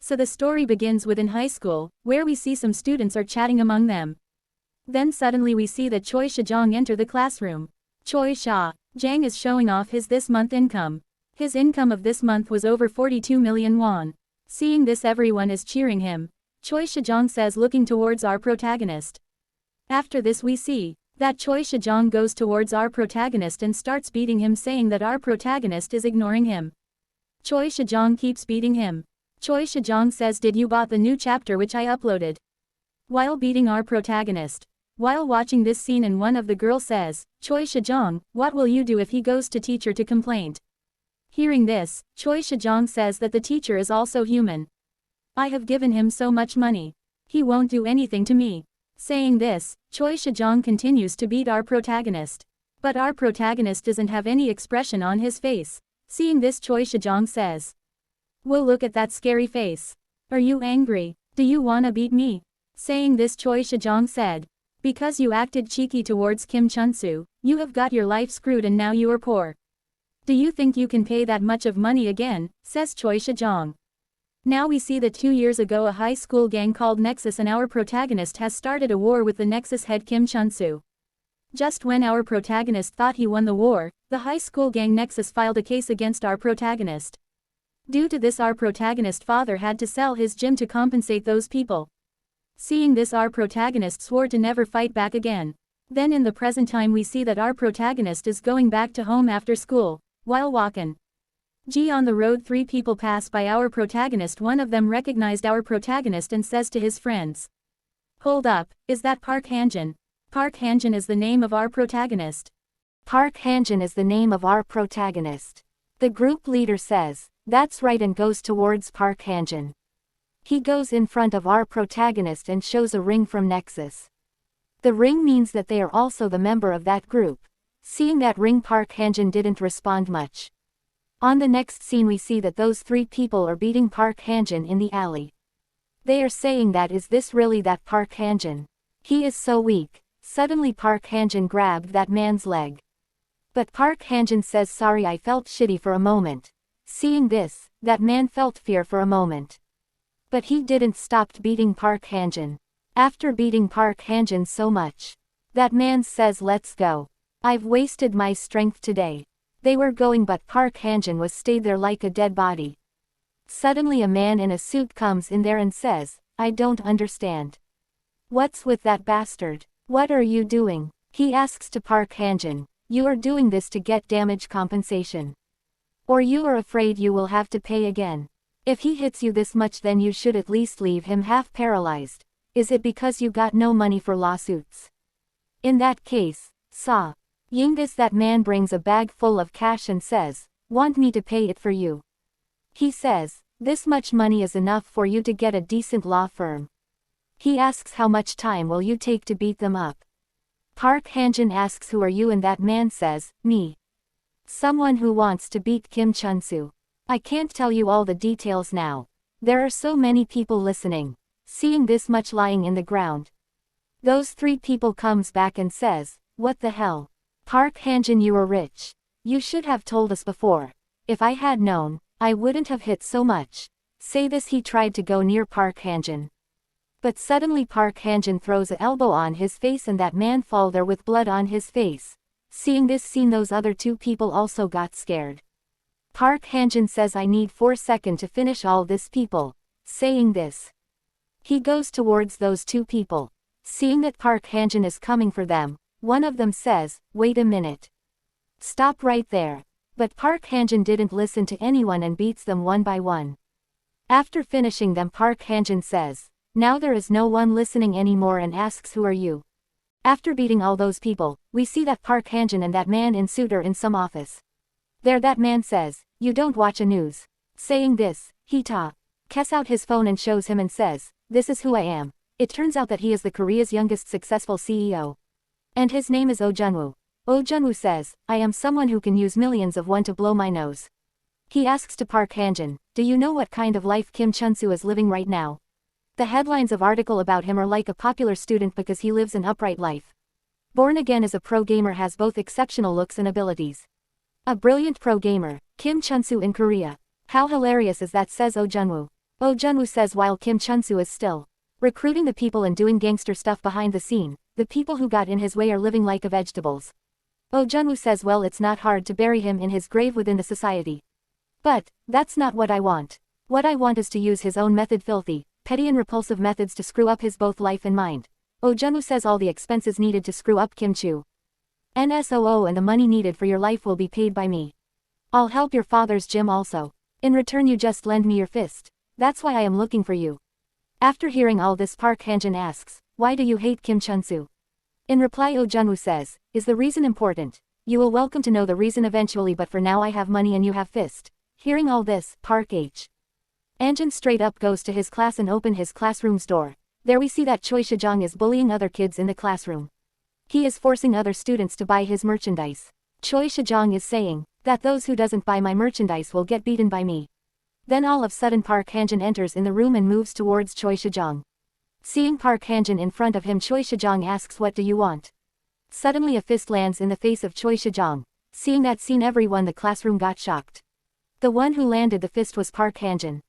So the story begins within high school, where we see some students are chatting among them. Then suddenly we see that Choi Shijong enter the classroom. Choi Sha-jang is showing off his this month income. His income of this month was over 42 million won. Seeing this, everyone is cheering him. Choi Shijong says, looking towards our protagonist. After this we see that Choi Shijong goes towards our protagonist and starts beating him, saying that our protagonist is ignoring him. Choi Shijong keeps beating him. Choi Shijong says, did you bought the new chapter which I uploaded? While beating our protagonist. While watching this scene, and one of the girls says, Choi Shijong, what will you do if he goes to teacher to complain? Hearing this, Choi Shijong says that the teacher is also human. I have given him so much money. He won't do anything to me. Saying this, Choi Shijong continues to beat our protagonist. But our protagonist doesn't have any expression on his face. Seeing this, Choi Shijong says, well, look at that scary face. Are you angry? Do you wanna beat me? Saying this, Choi Shijong said, because you acted cheeky towards Kim Chun-soo, you have got your life screwed and now you are poor. Do you think you can pay that much of money again? Says Choi Shijong. Now we see that 2 years ago a high school gang called Nexus, and our protagonist has started a war with the Nexus head Kim Chun-soo. Just when our protagonist thought he won the war, the high school gang Nexus filed a case against our protagonist. Due to this, our protagonist's father had to sell his gym to compensate those people. Seeing this, our protagonist swore to never fight back again. Then in the present time we see that our protagonist is going back to home after school. While walking on the road, 3 people pass by our protagonist. One of them recognized our protagonist and says to his friends, hold up, is that Park Hanjin? Park Hanjin is the name of our protagonist. Park Hanjin is the name of our protagonist. The group leader says, that's right, and goes towards Park Hanjin. He goes in front of our protagonist and shows a ring from Nexus. The ring means that they are also the member of that group. Seeing that ring, Park Hanjin didn't respond much. On the next scene we see that those 3 people are beating Park Hanjin in the alley. They are saying that, is this really that Park Hanjin? He is so weak. Suddenly Park Hanjin grabbed that man's leg. But Park Hanjin says, sorry, I felt shitty for a moment. Seeing this, that man felt fear for a moment. But he didn't stop beating Park Hanjin. After beating Park Hanjin so much, that man says, let's go. I've wasted my strength today. They were going, but Park Hanjin was stayed there like a dead body. Suddenly a man in a suit comes in there and says, I don't understand. What's with that bastard? What are you doing? He asks to Park Hanjin, you are doing this to get damage compensation? Or you are afraid you will have to pay again? If he hits you this much, then you should at least leave him half paralyzed. Is it because you got no money for lawsuits? In that case, Sa Yingdis, that man brings a bag full of cash and says, want me to pay it for you? He says, this much money is enough for you to get a decent law firm. He asks, how much time will you take to beat them up? Park Hanjin asks, who are you? And that man says, me. Someone who wants to beat Kim Chun-soo. I can't tell you all the details now. There are so many people listening. Seeing this much lying in the ground, those 3 people comes back and says, what the hell? Park Hanjin, you are rich. You should have told us before. If I had known, I wouldn't have hit so much. Say this, he tried to go near Park Hanjin. But suddenly Park Hanjin throws an elbow on his face and that man fall there with blood on his face. Seeing this scene, those other 2 people also got scared. Park Hanjin says, I need 4 seconds to finish all this people. Saying this, he goes towards those 2 people. Seeing that Park Hanjin is coming for them, one of them says, wait a minute. Stop right there. But Park Hanjin didn't listen to anyone and beats them one by one. After finishing them, Park Hanjin says, now there is no one listening anymore, and asks, who are you? After beating all those people, we see that Park Hanjin and that man in suit are in some office. There that man says, you don't watch a news. Saying this, he takes out his phone and shows him and says, this is who I am. It turns out that he is the Korea's youngest successful CEO. And his name is Oh Junwoo. Oh Junwoo says, I am someone who can use millions of won to blow my nose. He asks to Park Hanjin, do you know what kind of life Kim Chun-soo is living right now? The headlines of article about him are like a popular student because he lives an upright life. Born again as a pro gamer, has both exceptional looks and abilities. A brilliant pro gamer, Kim Chun-soo in Korea. How hilarious is that, says Oh Junwoo. Oh Junwoo says while Kim Chunsu is still recruiting the people and doing gangster stuff behind the scene, the people who got in his way are living like a vegetables. Oh Junwoo says well it's not hard to bury him in his grave within the society. But, that's not what I want. What I want is to use his own method filthy, petty and repulsive methods to screw up his both life and mind. Oh Junwoo says all the expenses needed to screw up Kim Chu NSOO and the money needed for your life will be paid by me. I'll help your father's gym also. In return you just lend me your fist. That's why I am looking for you. After hearing all this Park Hanjin asks, why do you hate Kim Chunsu? In reply Oh Junwoo says, is the reason important? You will welcome to know the reason eventually but for now I have money and you have fist. Hearing all this, Park H. Anjin straight up goes to his class and open his classroom's door. There we see that Choi Shijong is bullying other kids in the classroom. He is forcing other students to buy his merchandise. Choi Shijong is saying, that those who doesn't buy my merchandise will get beaten by me. Then all of sudden Park Hanjin enters in the room and moves towards Choi Shijong. Seeing Park Hanjin in front of him Choi Shijong asks what do you want? Suddenly a fist lands in the face of Choi Shijong. Seeing that scene everyone in the classroom got shocked. The one who landed the fist was Park Hanjin.